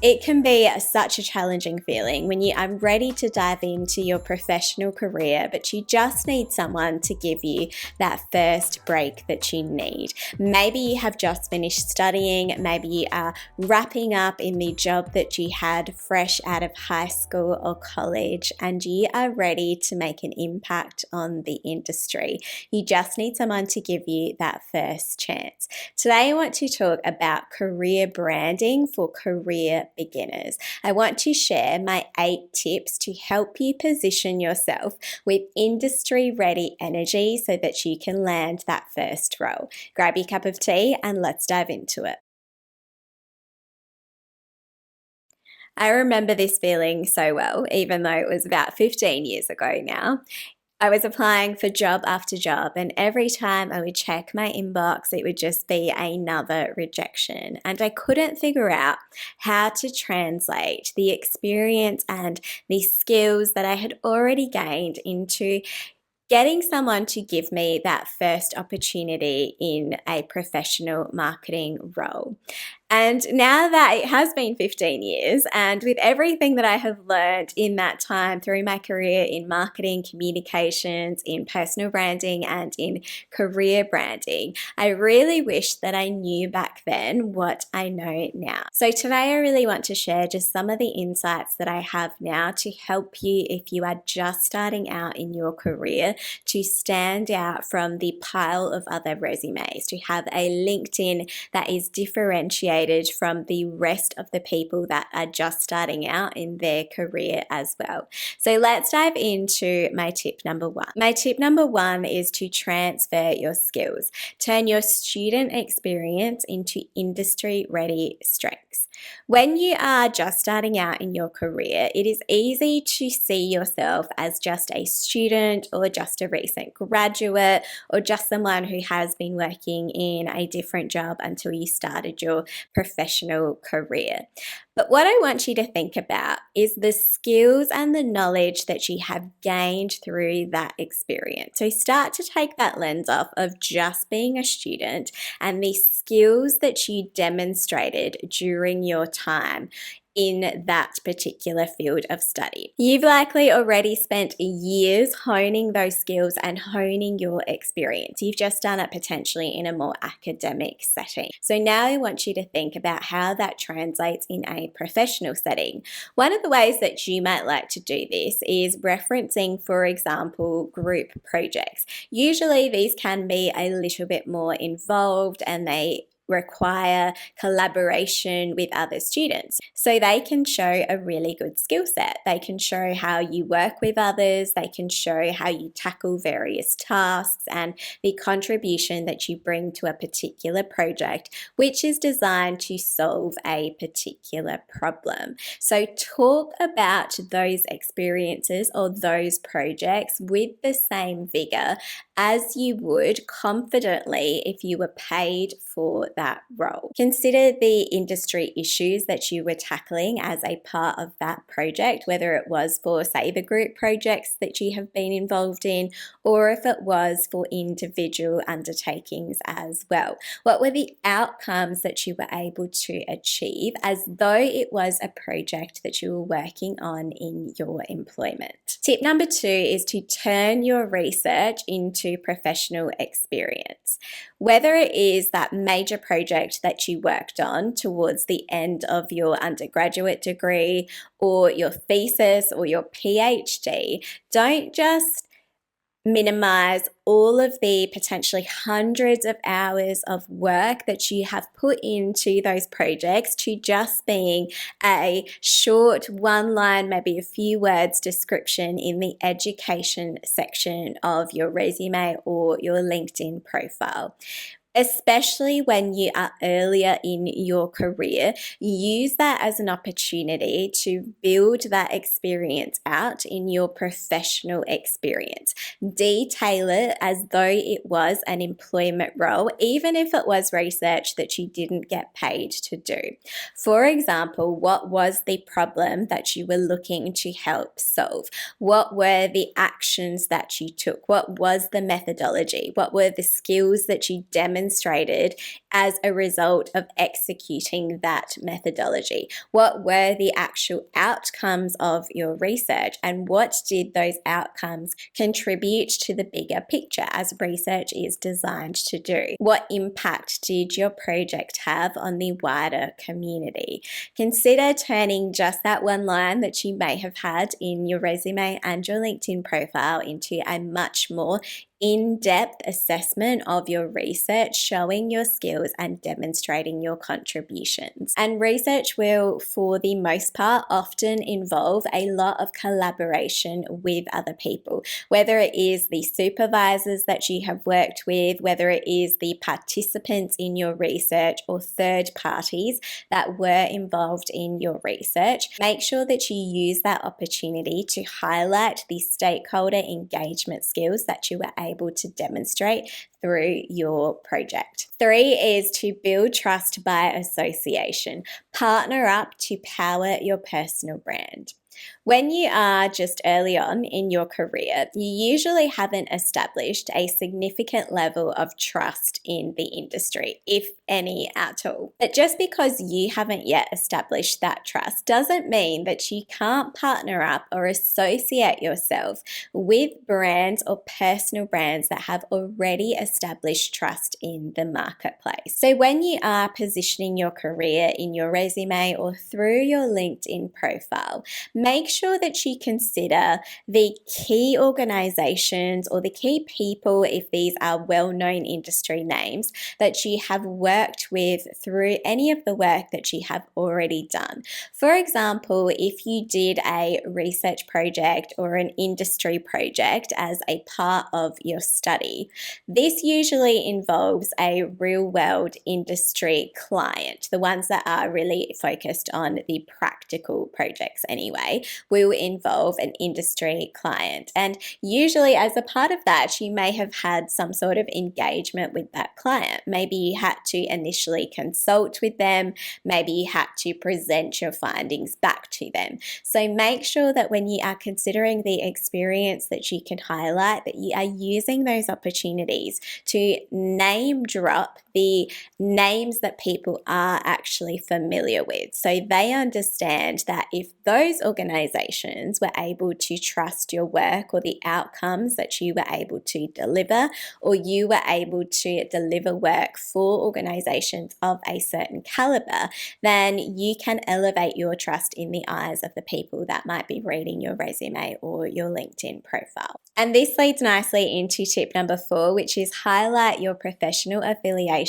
It can be such a challenging feeling when you are ready to dive into your professional career, but you just need someone to give you that first break that you need. Maybe you have just finished studying, maybe you are wrapping up in the job that you had fresh out of high school or college, and you are ready to make an impact on the industry. You just need someone to give you that first chance. Today, I want to talk about career branding for career beginners. I want to share my 8 tips to help you position yourself with industry-ready energy so that you can land that first role. Grab your cup of tea and let's dive into it. I remember this feeling so well, even though it was about 15 years ago now. I was applying for job after job, and every time I would check my inbox, it would just be another rejection. And I couldn't figure out how to translate the experience and the skills that I had already gained into getting someone to give me that first opportunity in a professional marketing role. And now that it has been 15 years, and with everything that I have learned in that time through my career in marketing, communications, in personal branding, and in career branding, I really wish that I knew back then what I know now. So today I really want to share just some of the insights that I have now to help you if you are just starting out in your career to stand out from the pile of other resumes, to have a LinkedIn that is differentiated from the rest of the people that are just starting out in their career as well. So let's dive into my tip number 1. My tip number 1 is to transfer your skills. Turn your student experience into industry-ready strengths. When you are just starting out in your career, it is easy to see yourself as just a student or just a recent graduate or just someone who has been working in a different job until you started your professional career. But what I want you to think about is the skills and the knowledge that you have gained through that experience. So start to take that lens off of just being a student and the skills that you demonstrated during your time in that particular field of study. You've likely already spent years honing those skills and honing your experience. You've just done it potentially in a more academic setting. So now I want you to think about how that translates in a professional setting. One of the ways that you might like to do this is referencing, for example, group projects. Usually these can be a little bit more involved and they require collaboration with other students. So they can show a really good skill set. They can show how you work with others, they can show how you tackle various tasks and the contribution that you bring to a particular project, which is designed to solve a particular problem. So talk about those experiences or those projects with the same vigor as you would confidently if you were paid for that role. Consider the industry issues that you were tackling as a part of that project, whether it was for, say, the group projects that you have been involved in, or if it was for individual undertakings as well. What were the outcomes that you were able to achieve as though it was a project that you were working on in your employment? Tip number 2 is to turn your research into professional experience. Whether it is that major project that you worked on towards the end of your undergraduate degree or your thesis or your PhD, don't just minimize all of the potentially hundreds of hours of work that you have put into those projects to just being a short 1 line, maybe a few words description in the education section of your resume or your LinkedIn profile. Especially when you are earlier in your career, use that as an opportunity to build that experience out in your professional experience. Detail it as though it was an employment role, even if it was research that you didn't get paid to do. For example, what was the problem that you were looking to help solve? What were the actions that you took? What was the methodology? What were the skills that you demonstrated demonstrated as a result of executing that methodology? What were the actual outcomes of your research, and what did those outcomes contribute to the bigger picture, as research is designed to do? What impact did your project have on the wider community? Consider turning just that one line that you may have had in your resume and your LinkedIn profile into a much more in-depth assessment of your research, showing your skills and demonstrating your contributions. And research will, for the most part, often involve a lot of collaboration with other people, whether it is the supervisors that you have worked with, whether it is the participants in your research or third parties that were involved in your research. Make sure that you use that opportunity to highlight the stakeholder engagement skills that you were able to demonstrate through your project. 3 is to build trust by association. Partner up to power your personal brand. When you are just early on in your career, you usually haven't established a significant level of trust in the industry, if any at all. But just because you haven't yet established that trust doesn't mean that you can't partner up or associate yourself with brands or personal brands that have already established trust in the marketplace. So when you are positioning your career in your resume or through your LinkedIn profile, make sure that you consider the key organizations or the key people, if these are well-known industry names, that you have worked with through any of the work that you have already done. For example, if you did a research project or an industry project as a part of your study, this usually involves a real-world industry client. The ones that are really focused on the practical projects anyway will involve an industry client. And usually as a part of that, you may have had some sort of engagement with that client. Maybe you had to initially consult with them. Maybe you had to present your findings back to them. So make sure that when you are considering the experience that you can highlight, that you are using those opportunities to name drop the names that people are actually familiar with. So they understand that if those organizations were able to trust your work or the outcomes that you were able to deliver, or you were able to deliver work for organizations of a certain caliber, then you can elevate your trust in the eyes of the people that might be reading your resume or your LinkedIn profile. And this leads nicely into tip number 4, which is highlight your professional affiliations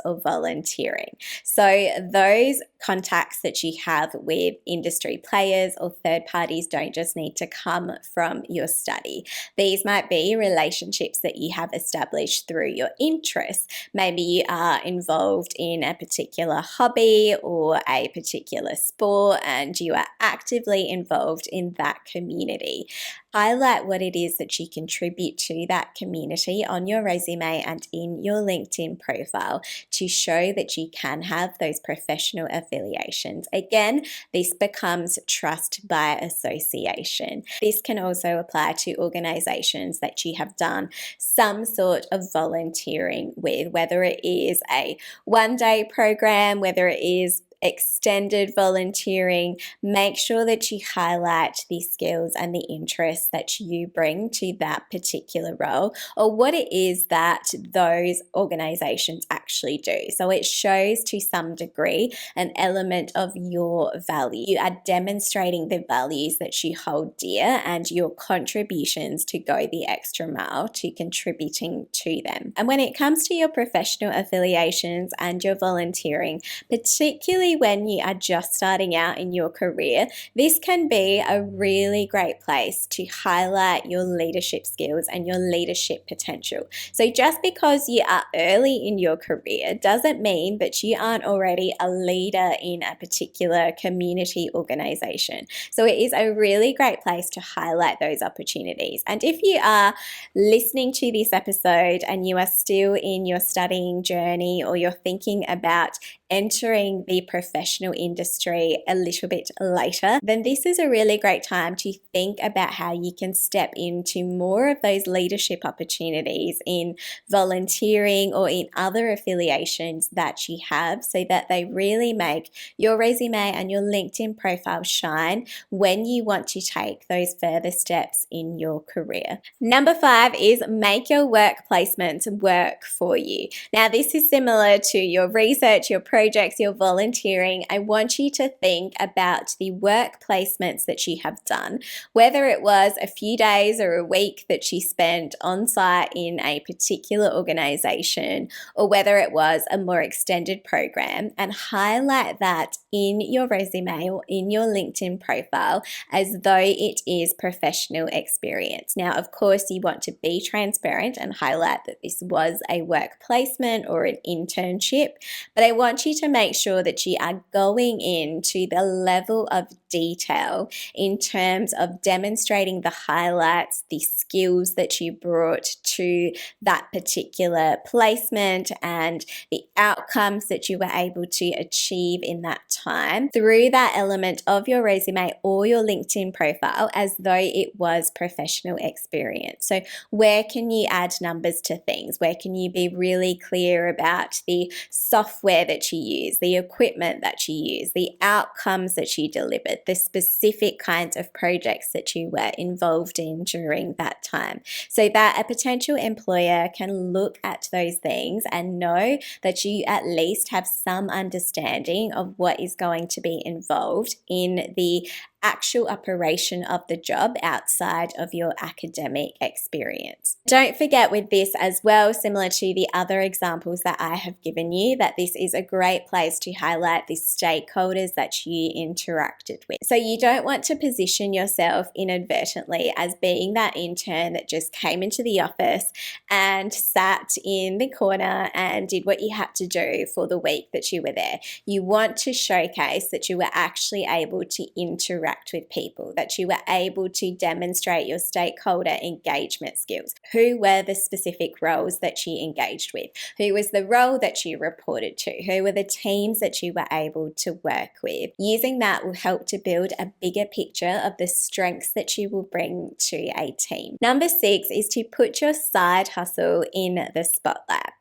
or volunteering. So those contacts that you have with industry players or third parties don't just need to come from your study. These might be relationships that you have established through your interests. Maybe you are involved in a particular hobby or a particular sport and you are actively involved in that community. Highlight what it is that you contribute to that community on your resume and in your LinkedIn profile to show that you can have those professional affiliations. Again, this becomes trust by association. This can also apply to organizations that you have done some sort of volunteering with, whether it is a one-day program, whether it is extended volunteering. Make sure that you highlight the skills and the interests that you bring to that particular role, or what it is that those organizations actually do. So it shows to some degree an element of your value. You are demonstrating the values that you hold dear and your contributions to go the extra mile to contributing to them. And when it comes to your professional affiliations and your volunteering, particularly when you are just starting out in your career, this can be a really great place to highlight your leadership skills and your leadership potential. So just because you are early in your career doesn't mean that you aren't already a leader in a particular community organization. So it is a really great place to highlight those opportunities. And if you are listening to this episode and you are still in your studying journey, or you're thinking about entering the professional industry a little bit later, then this is a really great time to think about how you can step into more of those leadership opportunities in volunteering or in other affiliations that you have, so that they really make your resume and your LinkedIn profile shine when you want to take those further steps in your career. Number 5 is make your work placements work for you. Now, this is similar to your research, your projects, your volunteering. I want you to think about the work placements that you have done, whether it was a few days or a week that you spent on site in a particular organization, or whether it was a more extended program, and highlight that in your resume or in your LinkedIn profile as though it is professional experience. Now, of course, you want to be transparent and highlight that this was a work placement or an internship, but I want you to make sure that you are going into the level of detail in terms of demonstrating the highlights, the skills that you brought to that particular placement, and the outcomes that you were able to achieve in that time through that element of your resume or your LinkedIn profile as though it was professional experience. So where can you add numbers to things? Where can you be really clear about the software that you use, the equipment that you use, the outcomes that you delivered, the specific kinds of projects that you were involved in during that time, so that a potential employer can look at those things and know that you at least have some understanding of what is going to be involved in the actual operation of the job outside of your academic experience. Don't forget with this as well, similar to the other examples that I have given you, that this is a great place to highlight the stakeholders that you interacted with. So you don't want to position yourself inadvertently as being that intern that just came into the office and sat in the corner and did what you had to do for the week that you were there. You want to showcase that you were actually able to interact with people, that you were able to demonstrate your stakeholder engagement skills. Who were the specific roles that you engaged with? Who was the role that you reported to? Who were the teams that you were able to work with? Using that will help to build a bigger picture of the strengths that you will bring to a team. Number 6 is to put your side hustle in the spotlight.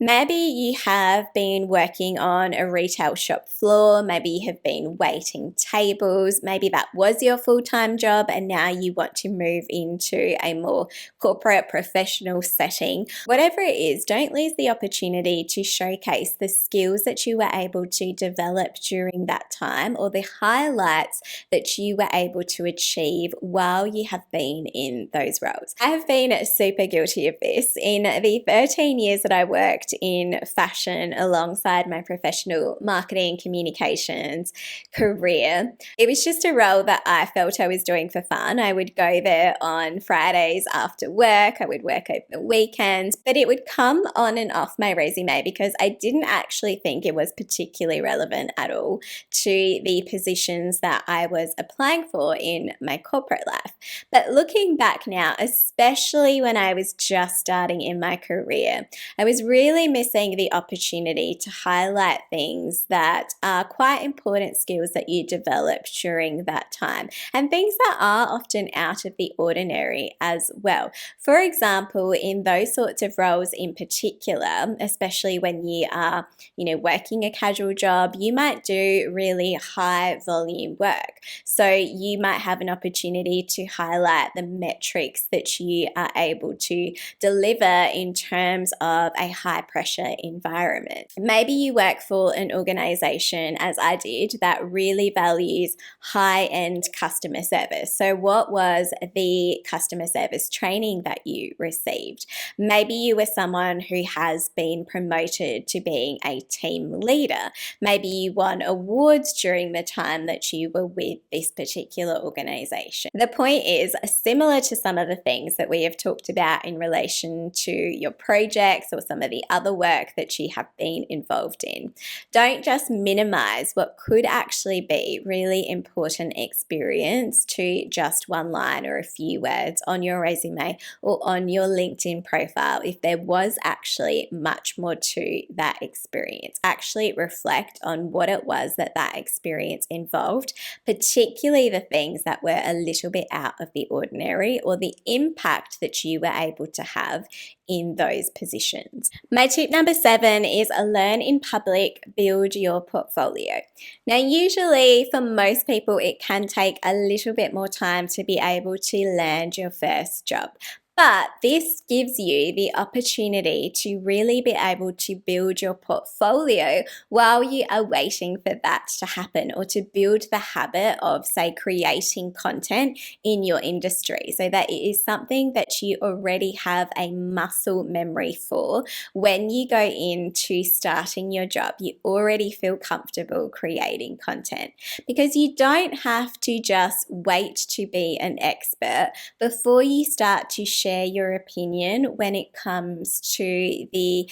Maybe you have been working on a retail shop floor, maybe you have been waiting tables, maybe that was your full-time job and now you want to move into a more corporate professional setting. Whatever it is, don't lose the opportunity to showcase the skills that you were able to develop during that time, or the highlights that you were able to achieve while you have been in those roles. I have been super guilty of this. In the 13 years that I worked in fashion alongside my professional marketing communications career, it was just a role that I felt I was doing for fun. I would go there on Fridays after work, I would work over the weekends, but it would come on and off my resume because I didn't actually think it was particularly relevant at all to the positions that I was applying for in my corporate life. But looking back now, especially when I was just starting in my career, I was really missing the opportunity to highlight things that are quite important skills that you developed during that time, and things that are often out of the ordinary as well. For example, in those sorts of roles in particular, especially when you are, working a casual job, you might do really high volume work. So you might have an opportunity to highlight the metrics that you are able to deliver in terms of a high pressure environment. Maybe you work for an organization, as I did, that really values high-end customer service. So what was the customer service training that you received? Maybe you were someone who has been promoted to being a team leader. Maybe you won awards during the time that you were with this particular organization. The point is, similar to some of the things that we have talked about in relation to your projects or some of the other work that you have been involved in. Don't just minimize what could actually be really important experience to just one line or a few words on your resume or on your LinkedIn profile if there was actually much more to that experience. Actually reflect on what it was that experience involved, particularly the things that were a little bit out of the ordinary or the impact that you were able to have in those positions. My tip number 7 is learn in public, build your portfolio. Now, usually for most people, it can take a little bit more time to be able to land your first job. But this gives you the opportunity to really be able to build your portfolio while you are waiting for that to happen, or to build the habit of, say, creating content in your industry, so that it is something that you already have a muscle memory for. When you go into starting your job, you already feel comfortable creating content, because you don't have to just wait to be an expert before you start to share your opinion when it comes to the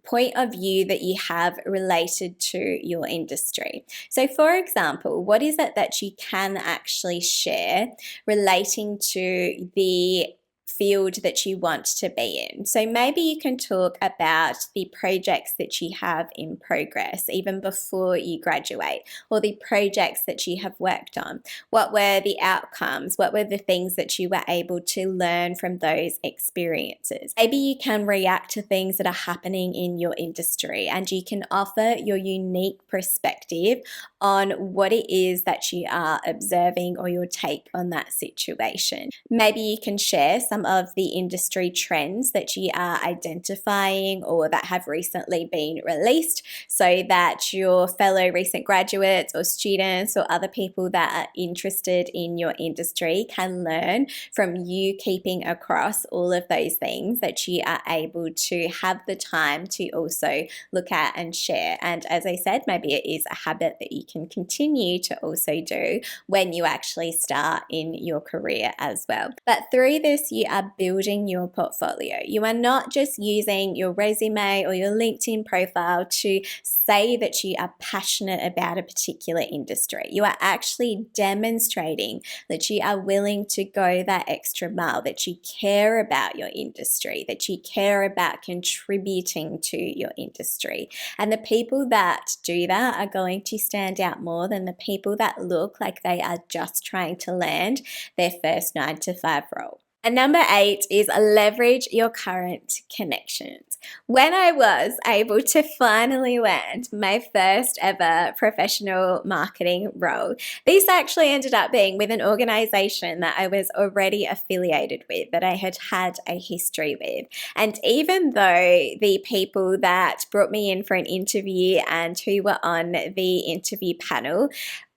point of view that you have related to your industry. So, for example, what is it that you can actually share relating to the field that you want to be in? So maybe you can talk about the projects that you have in progress even before you graduate, or the projects that you have worked on. What were the outcomes? What were the things that you were able to learn from those experiences? Maybe you can react to things that are happening in your industry, and you can offer your unique perspective on what it is that you are observing, or your take on that situation. Maybe you can share some of the industry trends that you are identifying or that have recently been released, so that your fellow recent graduates or students or other people that are interested in your industry can learn from you, keeping across all of those things that you are able to have the time to also look at and share. And as I said, maybe it is a habit that you can continue to also do when you actually start in your career as well. But through this, you are building your portfolio. You are not just using your resume or your LinkedIn profile to say that you are passionate about a particular industry. You are actually demonstrating that you are willing to go that extra mile, that you care about your industry, that you care about contributing to your industry. And the people that do that are going to stand out more than the people that look like they are just trying to land their first 9-to-5 role. And number 8 is leverage your current connections. When I was able to finally land my first ever professional marketing role, this actually ended up being with an organization that I was already affiliated with, that I had had a history with. And even though the people that brought me in for an interview and who were on the interview panel,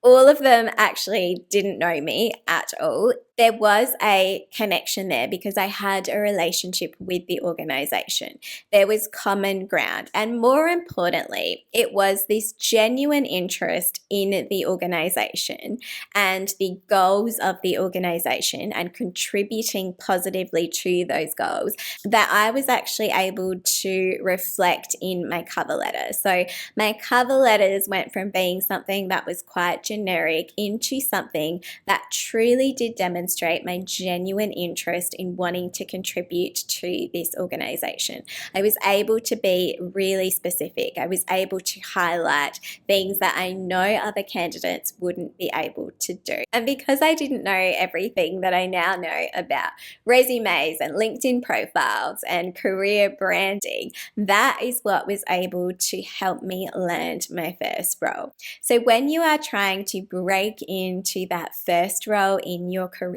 all of them actually didn't know me at all, there was a connection there because I had a relationship with the organization. There was common ground. And more importantly, it was this genuine interest in the organization and the goals of the organization, and contributing positively to those goals, that I was actually able to reflect in my cover letter. So my cover letters went from being something that was quite generic into something that truly did demonstrate my genuine interest in wanting to contribute to this organization. I was able to be really specific. I was able to highlight things that I know other candidates wouldn't be able to do. And because I didn't know everything that I now know about resumes and LinkedIn profiles and career branding, that is what was able to help me land my first role. So when you are trying to break into that first role in your career,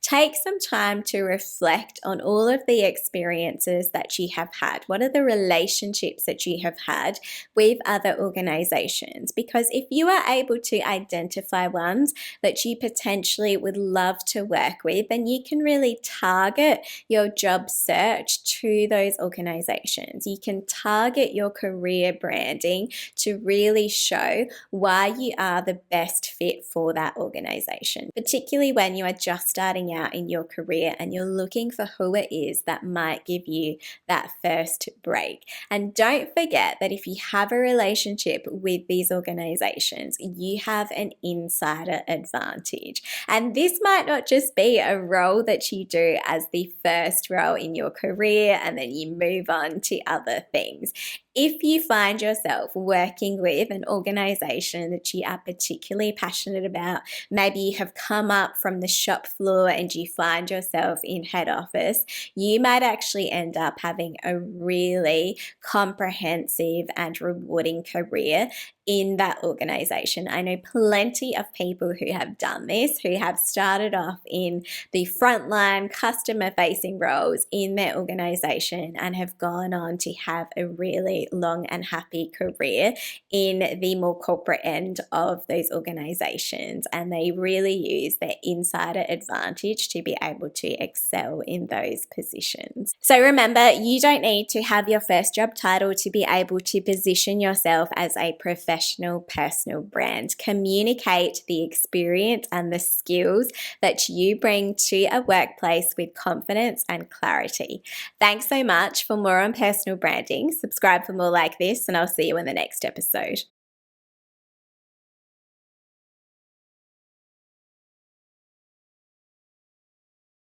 take some time to reflect on all of the experiences that you have had. What are the relationships that you have had with other organizations? Because if you are able to identify ones that you potentially would love to work with, then you can really target your job search to those organizations. You can target your career branding to really show why you are the best fit for that organization, particularly when you are just starting out in your career and you're looking for who it is that might give you that first break. And don't forget that if you have a relationship with these organizations, you have an insider advantage. And this might not just be a role that you do as the first role in your career and then you move on to other things. If you find yourself working with an organization that you are particularly passionate about, maybe you have come up from the shop floor and you find yourself in head office, you might actually end up having a really comprehensive and rewarding career in that organization. I know plenty of people who have done this, who have started off in the frontline customer facing roles in their organization and have gone on to have a really long and happy career in the more corporate end of those organizations. And they really use their insider advantage to be able to excel in those positions. So remember, you don't need to have your first job title to be able to position yourself as a professional personal brand. Communicate the experience and the skills that you bring to a workplace with confidence and clarity. Thanks so much. For more on personal branding, subscribe for more like this, and I'll see you in the next episode.